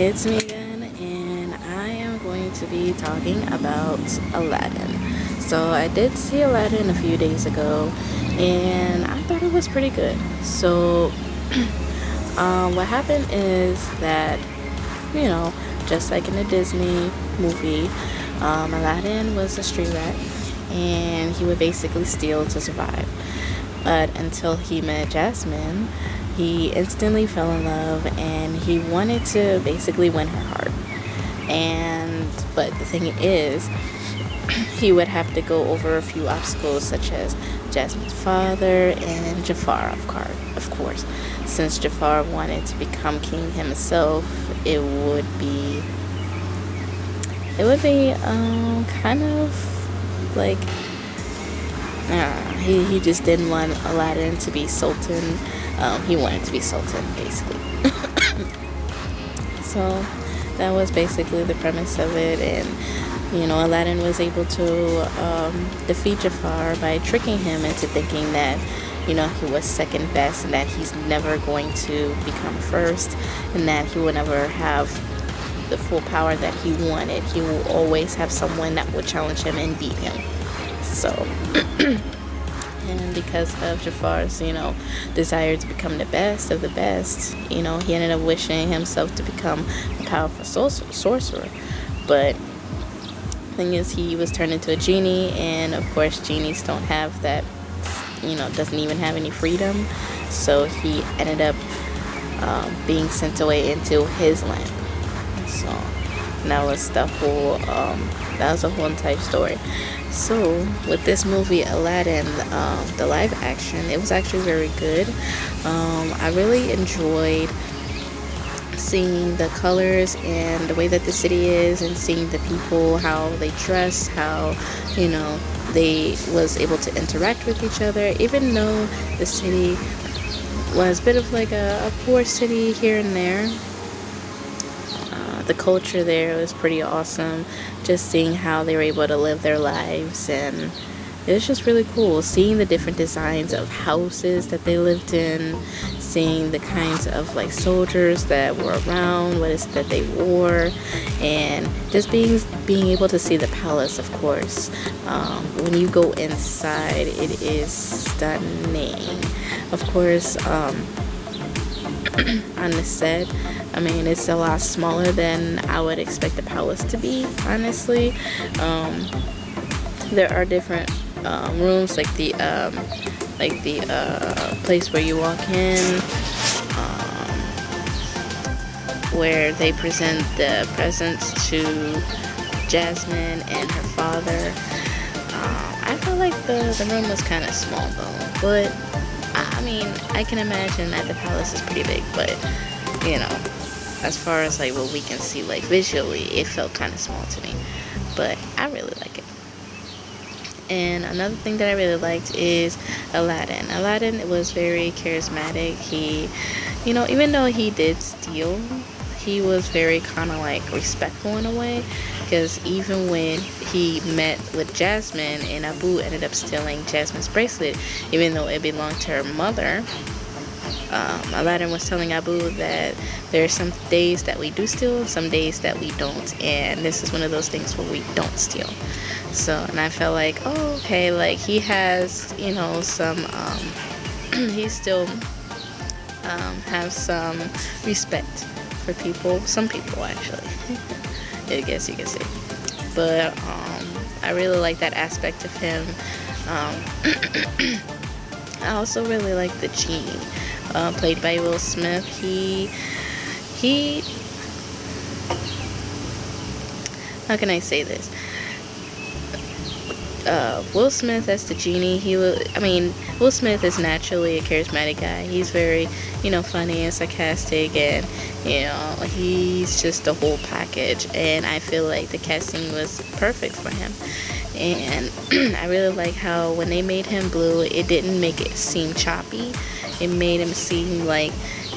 It's me again, and I am going to be talking about Aladdin. So, I did see Aladdin a few days ago, and I thought it was pretty good. So, what happened is that, you know, just like in a Disney movie, Aladdin was a street rat, and he would basically steal to survive. But until he met Jasmine, he instantly fell in love and he wanted to basically win her heart. But the thing is, he would have to go over a few obstacles such as Jasmine's father and Jafar, of course. Since Jafar wanted to become king himself, it would be kind of like he just didn't want Aladdin to be sultan. He wanted to be sultan, basically. So that was basically the premise of it. And, Aladdin was able to defeat Jafar by tricking him into thinking that, he was second best and that he's never going to become first and that he will never have the full power that he wanted. He will always have someone that would challenge him and beat him. So, and because of Jafar's, desire to become the best of the best, he ended up wishing himself to become a powerful sorcerer. But the thing is, he was turned into a genie, and of course, genies don't have that, doesn't even have any freedom. So he ended up being sent away into his land. So that was a whole entire story. So with this movie Aladdin, the live action, it was actually very good. I really enjoyed seeing the colors and the way that the city is, and seeing the people, how they dress, how they was able to interact with each other, even though the city was a bit of like a poor city here and there. The culture there was pretty awesome. Just seeing how they were able to live their lives, and it was just really cool seeing the different designs of houses that they lived in, seeing the kinds of like soldiers that were around, what is it that they wore, and just being able to see the palace. Of course, when you go inside, it is stunning. Of course, on the set, it's a lot smaller than I would expect the palace to be, honestly. There are different rooms, like the place where you walk in, where they present the presents to Jasmine and her father. I felt like the room was kind of small though, but I can imagine that the palace is pretty big, but as far as like what we can see like visually, it felt kind of small to me, but I really like it. And another thing that I really liked is Aladdin. Aladdin was very charismatic. He, even though he did steal, he was very kind of like respectful in a way, because even when he met with Jasmine and Abu ended up stealing Jasmine's bracelet, even though it belonged to her mother, Aladdin was telling Abu that there are some days that we do steal and some days that we don't, and this is one of those things where we don't steal. So, and I felt like, oh, okay, like he has, some, he still have some respect for people, some people actually, I guess you can say. But I really like that aspect of him. I also really like the genie, played by Will Smith. He how can I say this? Will Smith as the genie, Will Smith is naturally a charismatic guy. He's very, funny and sarcastic, and, he's just the whole package. And I feel like the casting was perfect for him. And I really like how when they made him blue, it didn't make it seem choppy. It made him seem like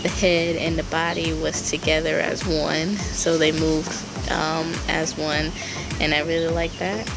the head and the body was together as one. So they moved as one, and I really like that.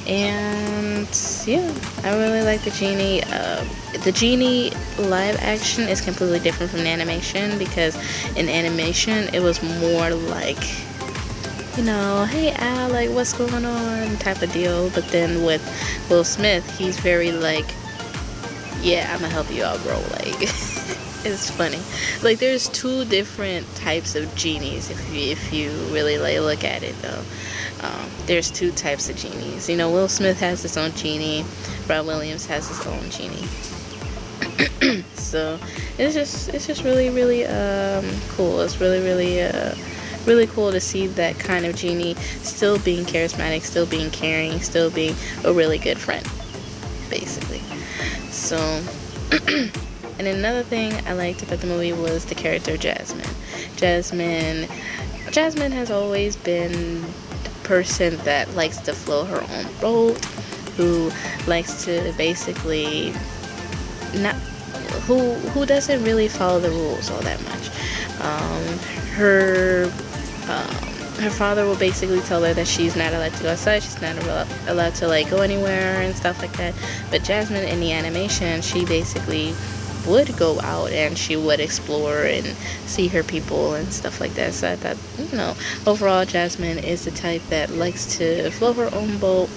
And yeah, I really like the genie. The genie live action is completely different from the animation, because in animation it was more like, hey Al, like what's going on type of deal. But then with Will Smith, he's very like, yeah, I'm gonna help you out, bro. Like, it's funny. Like, there's two different types of genies if you really like look at it though. There's two types of genies. Will Smith has his own genie. Rob Williams has his own genie. So it's just really really cool. It's really cool to see that kind of genie still being charismatic, still being caring, still being a really good friend, basically. So, and another thing I liked about the movie was the character Jasmine. Jasmine has always been the person that likes to float her own boat, who likes to basically not, who doesn't really follow the rules all that much. Her father will basically tell her that she's not allowed to go outside, she's not allowed to like go anywhere and stuff like that. But Jasmine in the animation, she basically would go out and she would explore and see her people and stuff like that. So I thought, overall Jasmine is the type that likes to float her own boat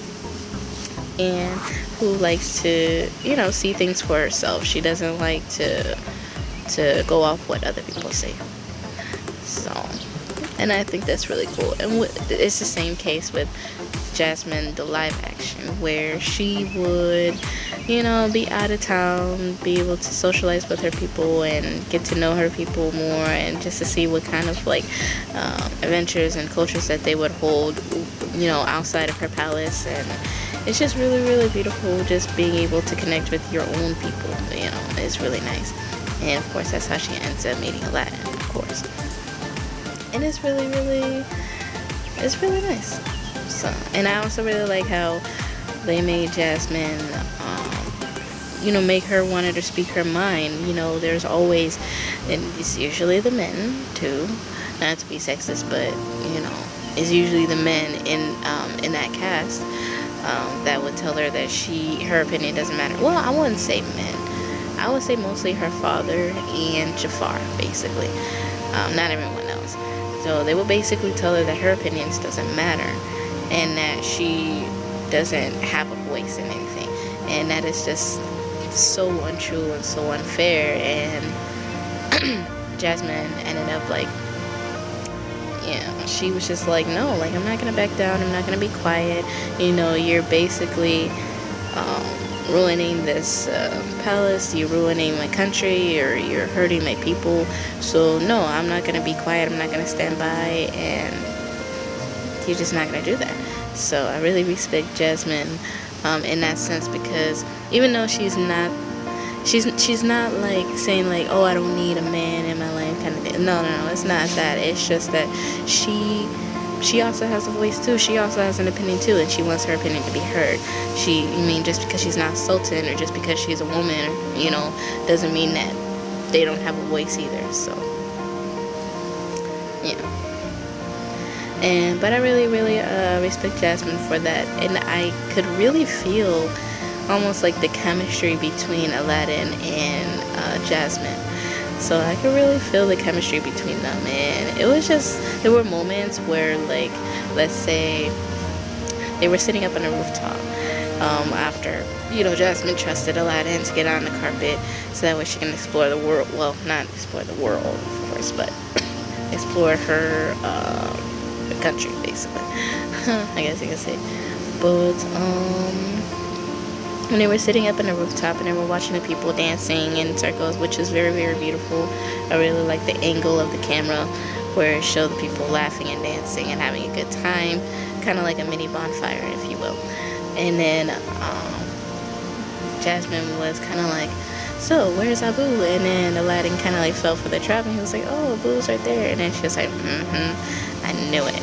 and who likes to, see things for herself. She doesn't like to go off what other people say. So, and I think that's really cool. And it's the same case with Jasmine, the live action, where she would, be out of town, be able to socialize with her people and get to know her people more, and just to see what kind of like adventures and cultures that they would hold, outside of her palace. And it's just really, really beautiful just being able to connect with your own people. It's really nice. And of course, that's how she ends up meeting Aladdin, of course. And it's really nice. So, and I also really like how they made Jasmine, make her wanted to speak her mind. There's always, and it's usually the men too, not to be sexist, but it's usually the men in that cast that would tell her that her opinion doesn't matter. Well, I wouldn't say men. I would say mostly her father and Jafar, basically. Not everyone else. So they would basically tell her that her opinions doesn't matter, and that she doesn't have a voice in anything, and that is just so untrue and so unfair. And Jasmine ended up like, she was just like, no, like, I'm not gonna back down, I'm not gonna be quiet. You're basically ruining this palace, you're ruining my country, or you're hurting my people. So no, I'm not gonna be quiet, I'm not gonna stand by, and you're just not gonna do that. So I really respect Jasmine in that sense, because even though she's not like saying like, oh, I don't need a man in my life kind of thing. No, it's not that. It's just that she also has a voice too. She also has an opinion too, and she wants her opinion to be heard. Just because she's not sultan, or just because she's a woman, doesn't mean that they don't have a voice either. So, but I really, really respect Jasmine for that, and I could really feel almost like the chemistry between Aladdin and Jasmine. So I could really feel the chemistry between them, and there were moments where, like, let's say they were sitting up on a rooftop after, Jasmine trusted Aladdin to get on the carpet so that way she can explore the world. Well, not explore the world, of course, but explore her country, basically. I guess you can say. But when they were sitting up on the rooftop and they were watching the people dancing in circles, which is very, very beautiful. I really like the angle of the camera where it showed the people laughing and dancing and having a good time, kind of like a mini bonfire, if you will. And then Jasmine was kind of like, so where's Abu? And then Aladdin kind of like fell for the trap, and he was like, oh, Abu's right there. And then she was like, I knew it.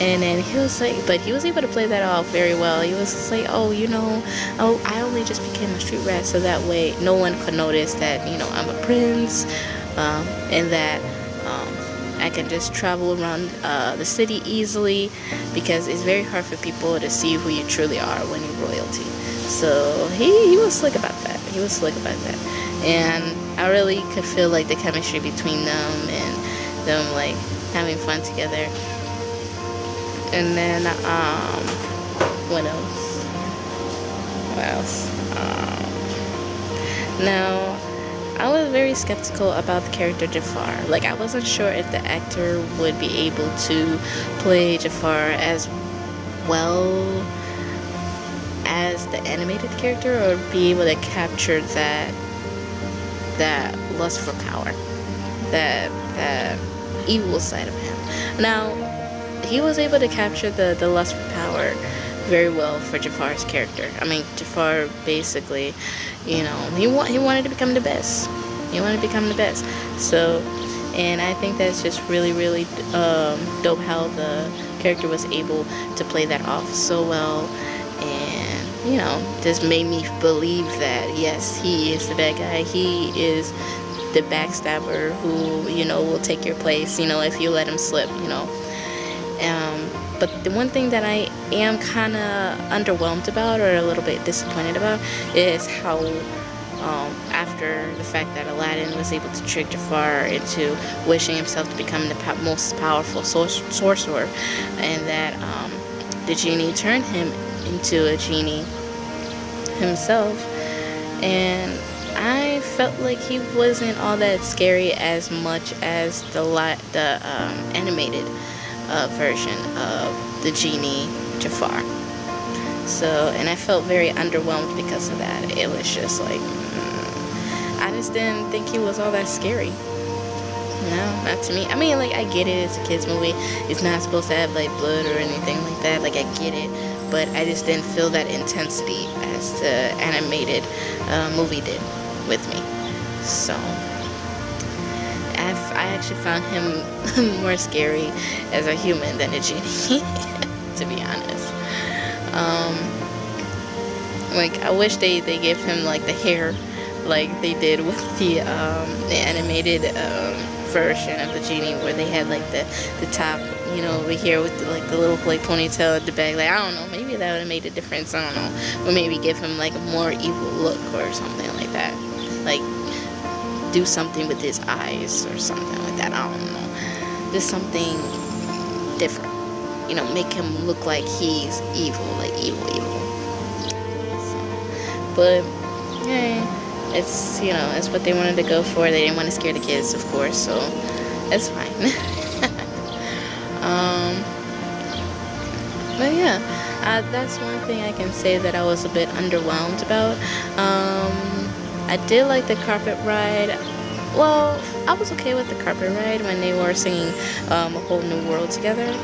And then he was like, but he was able to play that off very well. He was just like, I only just became a street rat so that way no one could notice that, I'm a prince, and that I can just travel around the city easily, because it's very hard for people to see who you truly are when you're royalty. So he was slick about that. He was slick about that. And I really could feel like the chemistry between them, and them like having fun together. And then what else? What else? Now, I was very skeptical about the character Jafar. Like, I wasn't sure if the actor would be able to play Jafar as well as the animated character, or be able to capture that lust for power, that evil side of him. Now, he was able to capture the lust for power very well for Jafar's character. I mean, Jafar basically, you know, he wanted to become the best. He wanted to become the best. So, and I think that's just really, really dope how the character was able to play that off so well, and, you know, just made me believe that, yes, he is the bad guy. He is the backstabber who, you know, will take your place, you know, if you let him slip, you know. But the one thing that I am kind of underwhelmed about, or a little bit disappointed about, is how after the fact that Aladdin was able to trick Jafar into wishing himself to become the most powerful sorcerer, and that the genie turned him into a genie himself, and I felt like he wasn't all that scary as much as the animated version of the genie Jafar. So, and I felt very underwhelmed because of that. It was just like, I just didn't think he was all that scary. No, not to me. I mean, like, I get it, it's a kid's movie. It's not supposed to have, like, blood or anything like that. Like, I get it. But I just didn't feel that intensity as the animated movie did with me. So, I actually found him more scary as a human than a genie, to be honest. Like, I wish they gave him, like, the hair like they did with the animated version of the genie, where they had, like, the top, you know, over here with the, like, the little, like, ponytail at the back. Like, I don't know, maybe that would have made a difference. I don't know. Or maybe give him, like, a more evil look or something like that. Like, do something with his eyes or something like that. I don't know. Just something different. You know, make him look like he's evil, like evil. So, but, yeah, it's, you know, it's what they wanted to go for. They didn't want to scare the kids, of course, so it's fine. But yeah, that's one thing I can say that I was a bit underwhelmed about. I did like the carpet ride. Well, I was okay with the carpet ride when they were singing A Whole New World together.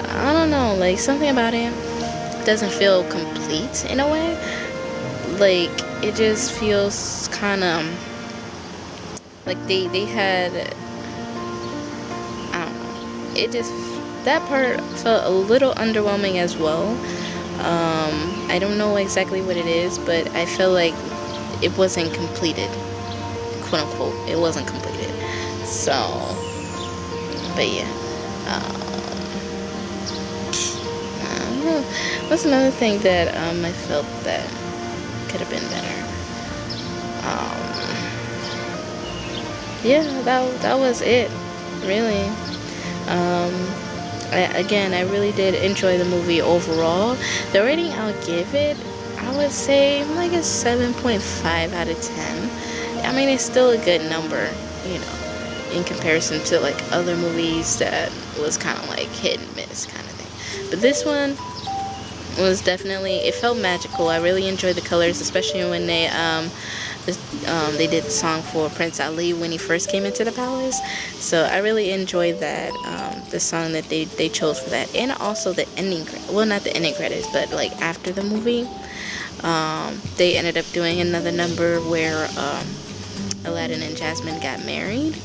I don't know, like, something about it doesn't feel complete in a way. Like, it just feels kind of like they had, I don't know, it just, that part felt a little underwhelming as well. I don't know exactly what it is, but I feel like it wasn't completed, quote unquote. It wasn't completed. So, but yeah. I don't know. What's another thing that I felt that could have been better? Yeah, that was it, really. I really did enjoy the movie overall. The rating I'll give it, I would say like a 7.5 out of 10. I mean, it's still a good number, you know, in comparison to like other movies that was kind of like hit and miss kind of thing. But this one was definitely, it felt magical. I really enjoyed the colors, especially when they did the song for Prince Ali when he first came into the palace. So I really enjoyed that, the song that they chose for that. And also the ending, well, not the ending credits, but like after the movie, they ended up doing another number where Aladdin and Jasmine got married.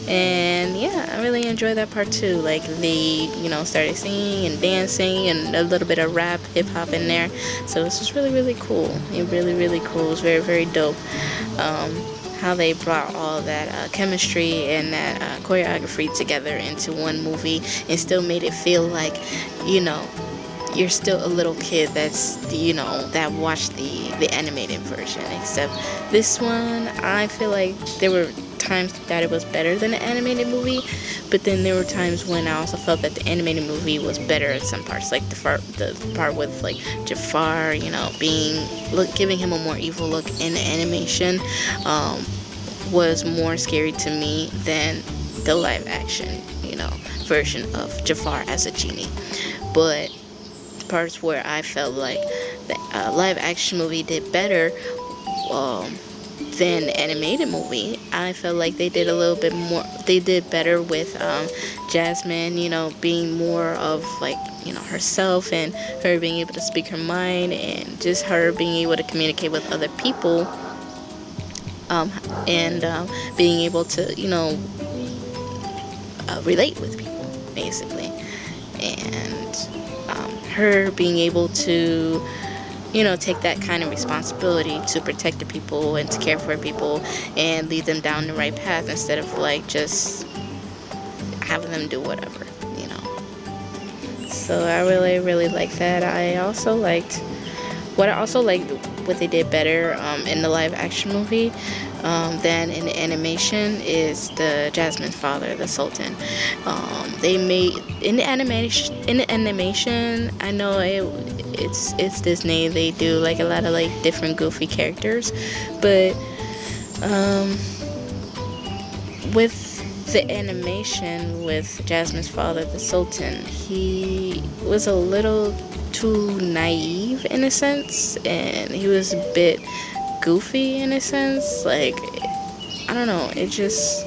And yeah, I really enjoyed that part too. Like, they, you know, started singing and dancing and a little bit of rap, hip hop in there. So it was just really, really cool. It really, really cool. It was very, very dope. how they brought all that chemistry and that choreography together into one movie and still made it feel like, you know, you're still a little kid that's, you know, that watched the animated version. Except this one, I feel like there were times that it was better than the animated movie, but then there were times when I also felt that the animated movie was better at some parts, like the part with like Jafar, you know, giving him a more evil look in the animation, was more scary to me than the live action, you know, version of Jafar as a genie. But parts where I felt like the live action movie did better than the animated movie, I felt like they did a little bit more. They did better with Jasmine, you know, being more of like, you know, herself, and her being able to speak her mind, and just her being able to communicate with other people, and being able to, you know, relate with people, basically. And her being able to, you know, take that kind of responsibility to protect the people and to care for people and lead them down the right path, instead of like just having them do whatever, you know. So I really like that. I also liked what they did better in the live action movie than in the animation is the Jasmine's father, the Sultan. They made in the animation. I know it's Disney. They do like a lot of like different goofy characters, but with the animation with Jasmine's father, the Sultan, he was a little too naive in a sense, and he was a bit goofy in a sense. Like, I don't know, I just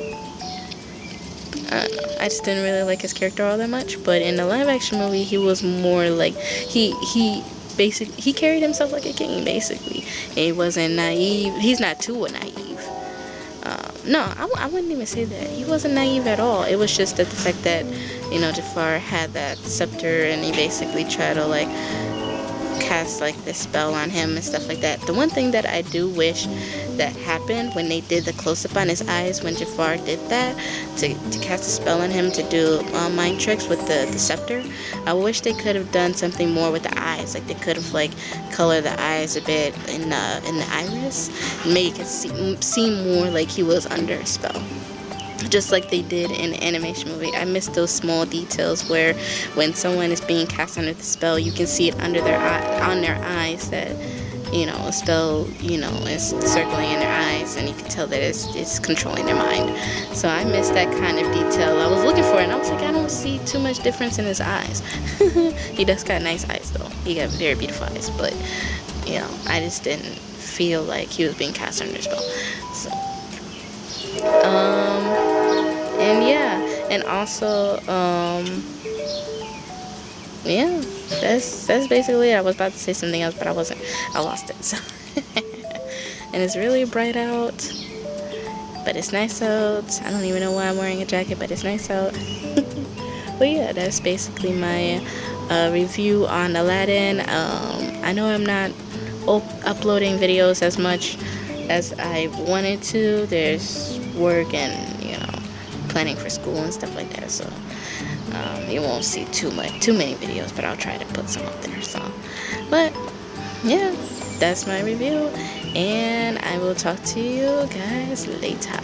didn't really like his character all that much. But in the live action movie, he was more like, he carried himself like a king, basically. And he wasn't naive. He's not too naive. No, I wouldn't even say that. He wasn't naive at all. It was just that the fact that, you know, Jafar had that scepter, and he basically tried to like cast like this spell on him and stuff like that. The one thing that I do wish that happened when they did the close-up on his eyes, when Jafar did that to cast a spell on him to do mind tricks with the scepter, I wish they could have done something more with the eyes. Like they could have like colored the eyes a bit in the iris, make it seem more like he was under a spell, just like they did in the animation movie. I miss those small details where when someone is being cast under the spell, you can see it under on their eyes that, you know, a spell, you know, is circling in their eyes, and you can tell that it's controlling their mind. So I miss that kind of detail. I was looking for it, and I was like, I don't see too much difference in his eyes. He does got nice eyes though. He got very beautiful eyes, but you know, I just didn't feel like he was being cast under a spell. So and yeah, and also yeah, that's basically it. I was about to say something else, but I wasn't. I lost it. So and it's really bright out, but it's nice out. I don't even know why I'm wearing a jacket, but it's nice out. But yeah, that's basically my review on Aladdin. I know I'm not uploading videos as much as I wanted to. There's work and, you know, planning for school and stuff like that, so you won't see too many videos, but I'll try to put some up there. So, but yeah, that's my review, and I will talk to you guys later.